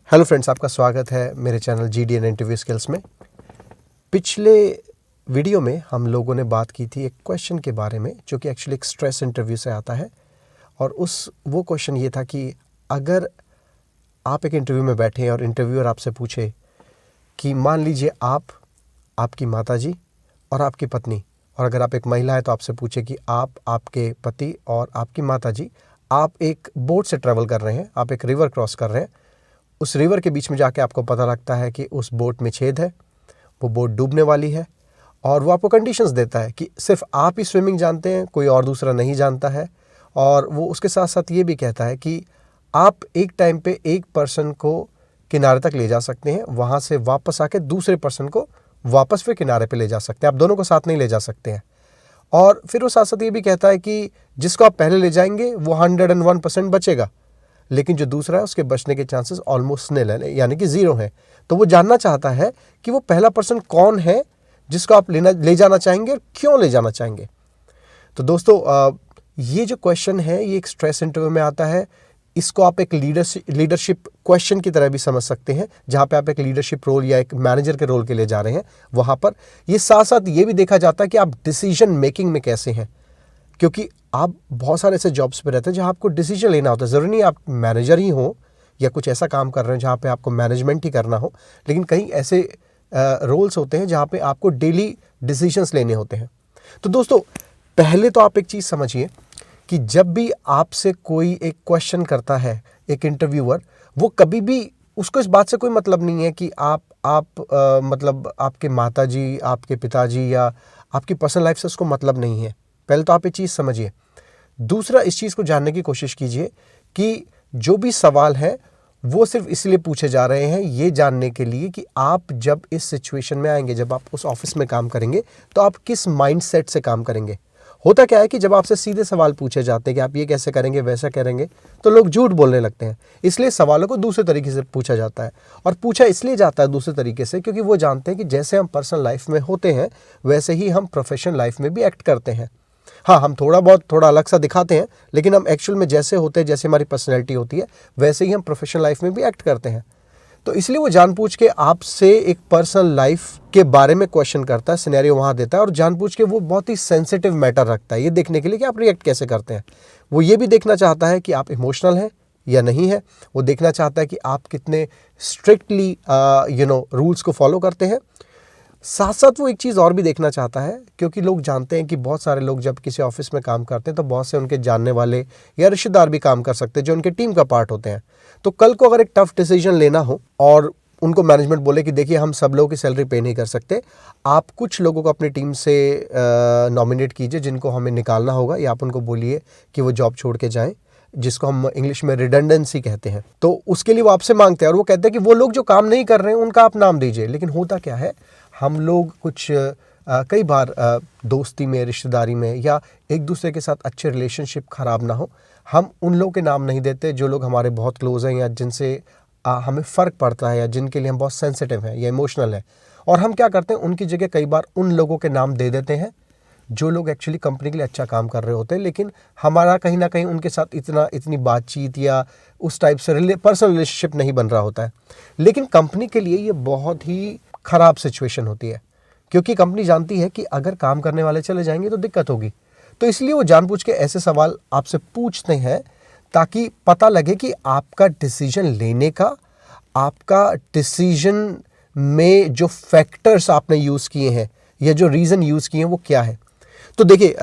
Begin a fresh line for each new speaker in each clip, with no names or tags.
Hello friends, आपका स्वागत है मेरे चैनल GDN इंटरव्यू स्किल्स में। पिछले वीडियो में हम लोगों ने बात की थी एक क्वेश्चन के बारे में जो कि एक्चुअली एक स्ट्रेस इंटरव्यू से आता है। और वो क्वेश्चन ये था कि अगर आप एक इंटरव्यू में बैठे हैं और इंटरव्यूअर आपसे पूछे कि मान लीजिए आप, आपकी माताजी और आपकी पत्नी, और अगर आप एक महिला है तो आपसे पूछे कि आप, आपके पति और आपकी माताजी, आप एक बोट से ट्रैवल कर रहे हैं, आप एक रिवर क्रॉस कर रहे हैं। उस रिवर के बीच में जाके आपको पता लगता है कि उस बोट में छेद है, वो बोट डूबने वाली है, और वो आपको कंडीशंस देता है कि सिर्फ आप ही स्विमिंग जानते हैं, कोई और दूसरा नहीं जानता है। और वो उसके साथ साथ ये भी कहता है कि आप एक टाइम पे एक पर्सन को किनारे तक ले जा सकते हैं, वहाँ से वापस आके दूसरे पर्सन को वापस फिर किनारे पे ले जा सकते हैं, आप दोनों को साथ नहीं ले जा सकते हैं। और फिर वो साथ साथ ये भी कहता है कि जिसको आप पहले ले जाएंगे वो 101% बचेगा, लेकिन जो दूसरा है उसके बचने के चांसेस ऑलमोस्ट निल है, यानी कि जीरो है। तो वो जानना चाहता है कि वो पहला पर्सन कौन है जिसको आप ले जाना चाहेंगे और क्यों ले जाना चाहेंगे। तो दोस्तों, ये जो क्वेश्चन है ये एक स्ट्रेस इंटरव्यू में आता है। इसको आप एक लीडरशिप क्वेश्चन की तरह भी समझ सकते हैं, जहाँ पे आप एक लीडरशिप रोल या एक मैनेजर के रोल के लिए जा रहे हैं। वहाँ पर ये साथ साथ ये भी देखा जाता है कि आप डिसीजन मेकिंग में कैसे हैं, क्योंकि आप बहुत सारे ऐसे जॉब्स पे रहते हैं जहाँ आपको डिसीजन लेना होता है। ज़रूरी नहीं आप मैनेजर ही हो या कुछ ऐसा काम कर रहे हैं जहाँ पे आपको मैनेजमेंट ही करना हो, लेकिन कई ऐसे रोल्स होते हैं जहाँ पे आपको डेली डिसीजंस लेने होते हैं। तो दोस्तों, पहले तो आप एक चीज़ समझिए कि जब भी आपसे कोई एक क्वेश्चन करता है एक इंटरव्यूअर, वो कभी भी, उसको इस बात से कोई मतलब नहीं है कि मतलब आपके माताजी, आपके पिताजी या आपकी पर्सनल लाइफ से उसको मतलब नहीं है। पहले तो आप ये चीज़ समझिए। दूसरा, इस चीज़ को जानने की कोशिश कीजिए कि जो भी सवाल है वो सिर्फ इसलिए पूछे जा रहे हैं ये जानने के लिए कि आप जब इस सिचुएशन में आएंगे, जब आप उस ऑफिस में काम करेंगे, तो आप किस माइंडसेट से काम करेंगे। होता क्या है कि जब आपसे सीधे सवाल पूछे जाते हैं कि आप ये कैसे करेंगे, वैसा करेंगे, तो लोग झूठ बोलने लगते हैं। इसलिए सवालों को दूसरे तरीके से पूछा जाता है, और पूछा इसलिए जाता है दूसरे तरीके से क्योंकि वो जानते हैं कि जैसे हम पर्सनल लाइफ में होते हैं वैसे ही हम प्रोफेशनल लाइफ में भी एक्ट करते हैं। हाँ, हम थोड़ा अलग सा दिखाते हैं, लेकिन हम एक्चुअल में जैसे होते हैं, जैसे हमारी पर्सनैलिटी होती है, वैसे ही हम प्रोफेशनल लाइफ में भी एक्ट करते हैं। तो इसलिए वो जानबूझ के आपसे एक पर्सनल लाइफ के बारे में क्वेश्चन करता है, सिनेरियो वहाँ देता है, और जानबूझ के वो बहुत ही सेंसिटिव मैटर रखता है ये देखने के लिए कि आप रिएक्ट कैसे करते हैं। वो ये भी देखना चाहता है कि आप इमोशनल हैं या नहीं है। वो देखना चाहता है कि आप कितने स्ट्रिक्टली रूल्स को फॉलो करते हैं। साथ साथ वो एक चीज़ और भी देखना चाहता है, क्योंकि लोग जानते हैं कि बहुत सारे लोग जब किसी ऑफिस में काम करते हैं तो बहुत से उनके जानने वाले या रिश्तेदार भी काम कर सकते हैं जो उनके टीम का पार्ट होते हैं। तो कल को अगर एक टफ डिसीजन लेना हो और उनको मैनेजमेंट बोले कि देखिए हम सब लोगों की सैलरी पे नहीं कर सकते, आप कुछ लोगों को अपनी टीम से नॉमिनेट कीजिए जिनको हमें निकालना होगा, या आप उनको बोलिए कि वो जॉब छोड़ के जाएं, जिसको हम इंग्लिश में रिडंडेंसी कहते हैं। तो उसके लिए वो आपसे मांगते हैं, और वो कहते हैं कि वो लोग जो काम नहीं कर रहे हैं उनका आप नाम दीजिए। लेकिन होता क्या है, हम लोग कई बार दोस्ती में, रिश्तेदारी में, या एक दूसरे के साथ अच्छे रिलेशनशिप ख़राब ना हो, हम उन लोगों के नाम नहीं देते जो लोग हमारे बहुत क्लोज हैं या जिनसे हमें फ़र्क पड़ता है या जिनके लिए हम बहुत सेंसिटिव हैं या इमोशनल हैं। और हम क्या करते हैं, उनकी जगह कई बार उन लोगों के नाम दे देते हैं जो लोग एक्चुअली कंपनी के लिए अच्छा काम कर रहे होते हैं, लेकिन हमारा कहीं ना कहीं उनके साथ इतनी बातचीत या उस टाइप से पर्सनल रिलेशनशिप नहीं बन रहा होता है। लेकिन कंपनी के लिए ये बहुत ही ख़राब सिचुएशन होती है, क्योंकि कंपनी जानती है कि अगर काम करने वाले चले जाएंगे तो दिक्कत होगी। तो इसलिए वो जानबूझ के ऐसे सवाल आपसे पूछते हैं ताकि पता लगे कि आपका डिसीजन लेने का, आपका डिसीजन में जो फैक्टर्स आपने यूज़ किए हैं या जो रीज़न यूज़ किए हैं वो क्या है। तो देखिए,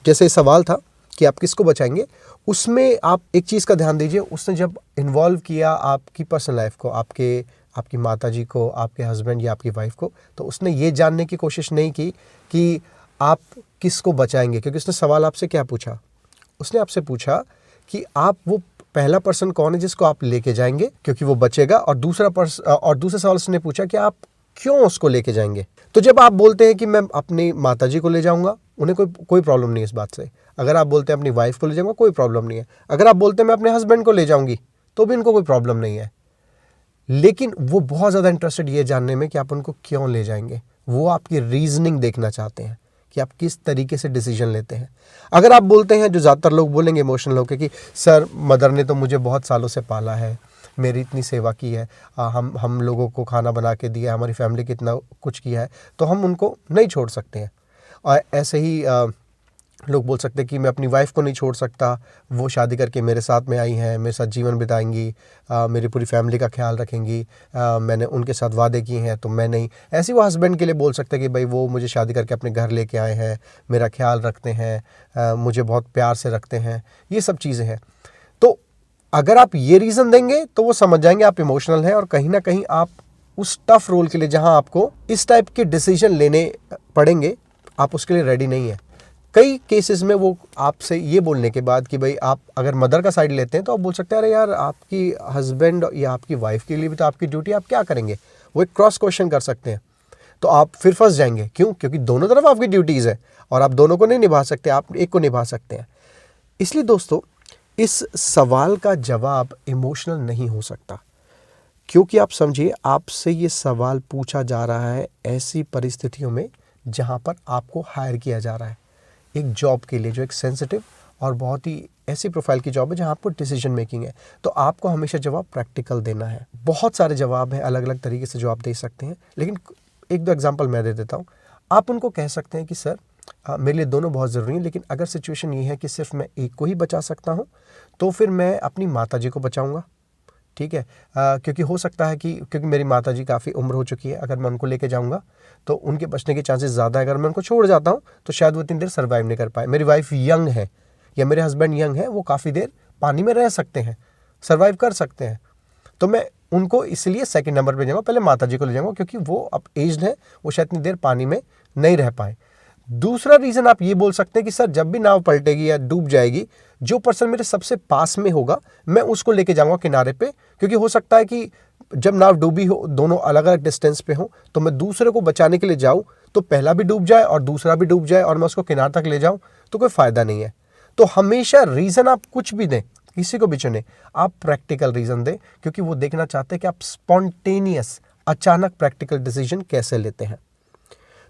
जैसे सवाल था कि आप किसको बचाएंगे, उसमें आप एक चीज़ का ध्यान दीजिए। उसने जब इन्वॉल्व किया आपकी पर्सनल लाइफ को, आपकी माताजी को, आपके हस्बैंड या आपकी वाइफ को, तो उसने ये जानने की कोशिश नहीं की कि आप किसको बचाएंगे, क्योंकि उसने सवाल आपसे क्या पूछा। उसने आपसे पूछा कि आप वो पहला पर्सन कौन है जिसको आप लेके जाएंगे क्योंकि वो बचेगा, और दूसरा सवाल उसने पूछा कि आप क्यों उसको लेके जाएंगे। तो जब आप बोलते हैं कि मैं अपनी माताजी को ले जाऊंगा, उन्हें कोई प्रॉब्लम नहीं है इस बात से। अगर आप बोलते हैं अपनी वाइफ को ले जाऊंगा, कोई प्रॉब्लम नहीं है। अगर आप बोलते हैं मैं अपने हस्बैंड को ले जाऊंगी, तो भी इनको कोई प्रॉब्लम नहीं है। लेकिन वो बहुत ज़्यादा इंटरेस्टेड ये जानने में कि आप उनको क्यों ले जाएंगे। वो आपकी रीजनिंग देखना चाहते हैं कि आप किस तरीके से डिसीजन लेते हैं। अगर आप बोलते हैं, जो ज़्यादातर लोग बोलेंगे इमोशनल होकर, कि सर मदर ने तो मुझे बहुत सालों से पाला है, मेरी इतनी सेवा की है, हम लोगों को खाना बना के दिया, हमारी फैमिली की इतना कुछ किया है, तो हम उनको नहीं छोड़ सकते हैं। और ऐसे ही लोग बोल सकते हैं कि मैं अपनी वाइफ को नहीं छोड़ सकता, वो शादी करके मेरे साथ में आई हैं, मेरे साथ जीवन बिताएंगी, मेरी पूरी फैमिली का ख्याल रखेंगी, मैंने उनके साथ वादे किए हैं तो मैं नहीं। ऐसे वो हस्बैंड के लिए बोल सकते हैं कि भाई वो मुझे शादी करके अपने घर लेके आए हैं, मेरा ख्याल रखते हैं, मुझे बहुत प्यार से रखते हैं, ये सब चीज़ें हैं। तो अगर आप ये रीज़न देंगे तो वो समझ जाएंगे आप इमोशनल हैं, और कहीं ना कहीं आप उस टफ रोल के लिए जहाँ आपको इस टाइप के डिसीजन लेने पड़ेंगे, आप उसके लिए रेडी नहीं है। कई केसेस में वो आपसे ये बोलने के बाद कि भाई आप अगर मदर का साइड लेते हैं तो आप बोल सकते हैं अरे यार आपकी हस्बैंड या आपकी वाइफ के लिए भी तो आपकी ड्यूटी, आप क्या करेंगे, वो एक क्रॉस क्वेश्चन कर सकते हैं। तो आप फिर फंस जाएंगे, क्यों? क्योंकि दोनों तरफ आपकी ड्यूटीज़ है और आप दोनों को नहीं निभा सकते, आप एक को निभा सकते हैं। इसलिए दोस्तों, इस सवाल का जवाब इमोशनल नहीं हो सकता, क्योंकि आप समझिए आपसे ये सवाल पूछा जा रहा है ऐसी परिस्थितियों में जहाँ पर आपको हायर किया जा रहा है एक जॉब के लिए, जो एक सेंसिटिव और बहुत ही ऐसी प्रोफाइल की जॉब है जहाँ आपको डिसीजन मेकिंग है। तो आपको हमेशा जवाब प्रैक्टिकल देना है। बहुत सारे जवाब हैं, अलग अलग तरीके से जो आप दे सकते हैं, लेकिन एक दो एग्जांपल मैं दे देता हूँ। आप उनको कह सकते हैं कि सर मेरे लिए दोनों बहुत ज़रूरी हैं, लेकिन अगर सिचुएशन ये है कि सिर्फ मैं एक को ही बचा सकता हूँ तो फिर मैं अपनी माता जी को बचाऊँगा, ठीक है। क्योंकि हो सकता है कि क्योंकि मेरी माताजी काफ़ी उम्र हो चुकी है, अगर मैं उनको लेके जाऊंगा तो उनके बचने के चांसेस ज़्यादा है। अगर मैं उनको छोड़ जाता हूं तो शायद वो इतनी देर सर्वाइव नहीं कर पाए। मेरी वाइफ यंग है या मेरे हस्बैंड यंग है, वो काफ़ी देर पानी में रह सकते हैं, सर्वाइव कर सकते हैं। तो मैं उनको इसलिए सेकंड नंबर पे जाऊँगा, पहले माता जी को ले जाऊँगा, क्योंकि वो अब एज्ड है, वो शायद इतनी देर पानी में नहीं रह पाए। दूसरा रीज़न आप ये बोल सकते हैं कि सर जब भी नाव पलटेगी या डूब जाएगी, जो पर्सन मेरे सबसे पास में होगा मैं उसको लेके जाऊँगा किनारे पे, क्योंकि हो सकता है कि जब नाव डूबी हो, दोनों अलग अलग डिस्टेंस पे हो, तो मैं दूसरे को बचाने के लिए जाऊँ तो पहला भी डूब जाए और दूसरा भी डूब जाए और मैं उसको किनारे तक ले जाऊँ, तो कोई फ़ायदा नहीं है। तो हमेशा रीज़न आप कुछ भी दें, किसी को भी चुने, आप प्रैक्टिकल रीज़न दें, क्योंकि वो देखना चाहते हैं कि आप स्पॉन्टेनियस, अचानक प्रैक्टिकल डिसीजन कैसे लेते हैं।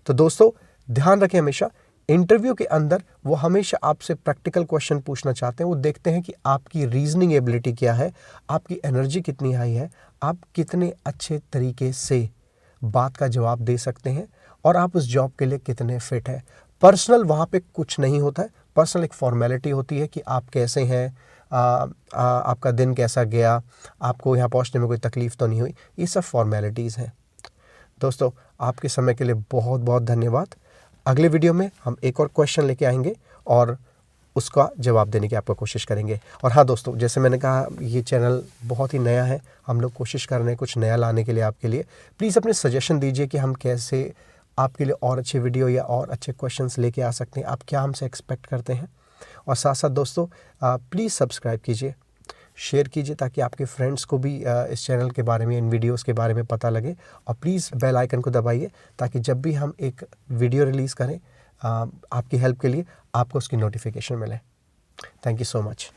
तो दोस्तों ध्यान रखें, हमेशा इंटरव्यू के अंदर वो हमेशा आपसे प्रैक्टिकल क्वेश्चन पूछना चाहते हैं। वो देखते हैं कि आपकी रीजनिंग एबिलिटी क्या है, आपकी एनर्जी कितनी हाई है, आप कितने अच्छे तरीके से बात का जवाब दे सकते हैं और आप उस जॉब के लिए कितने फिट है। पर्सनल वहाँ पे कुछ नहीं होता है, पर्सनल एक फॉर्मेलिटी होती है कि आप कैसे हैं, आपका दिन कैसा गया, आपको यहाँ पहुँचने में कोई तकलीफ तो नहीं हुई, ये सब फॉर्मेलिटीज़ हैं। दोस्तों आपके समय के लिए बहुत बहुत धन्यवाद। अगले वीडियो में हम एक और क्वेश्चन लेके आएंगे और उसका जवाब देने की आपको कोशिश करेंगे। और हाँ दोस्तों, जैसे मैंने कहा ये चैनल बहुत ही नया है, हम लोग कोशिश कर रहे हैं कुछ नया लाने के लिए आपके लिए। प्लीज़ अपने सजेशन दीजिए कि हम कैसे आपके लिए और अच्छे वीडियो या और अच्छे क्वेश्चंस लेके आ सकते हैं, आप क्या हमसे एक्सपेक्ट करते हैं। और साथ साथ दोस्तों प्लीज़ सब्सक्राइब कीजिए, शेयर कीजिए, ताकि आपके फ्रेंड्स को भी इस चैनल के बारे में, इन वीडियोस के बारे में पता लगे। और प्लीज़ बेल आइकन को दबाइए ताकि जब भी हम एक वीडियो रिलीज़ करें आपकी हेल्प के लिए, आपको उसकी नोटिफिकेशन मिले। Thank you so much.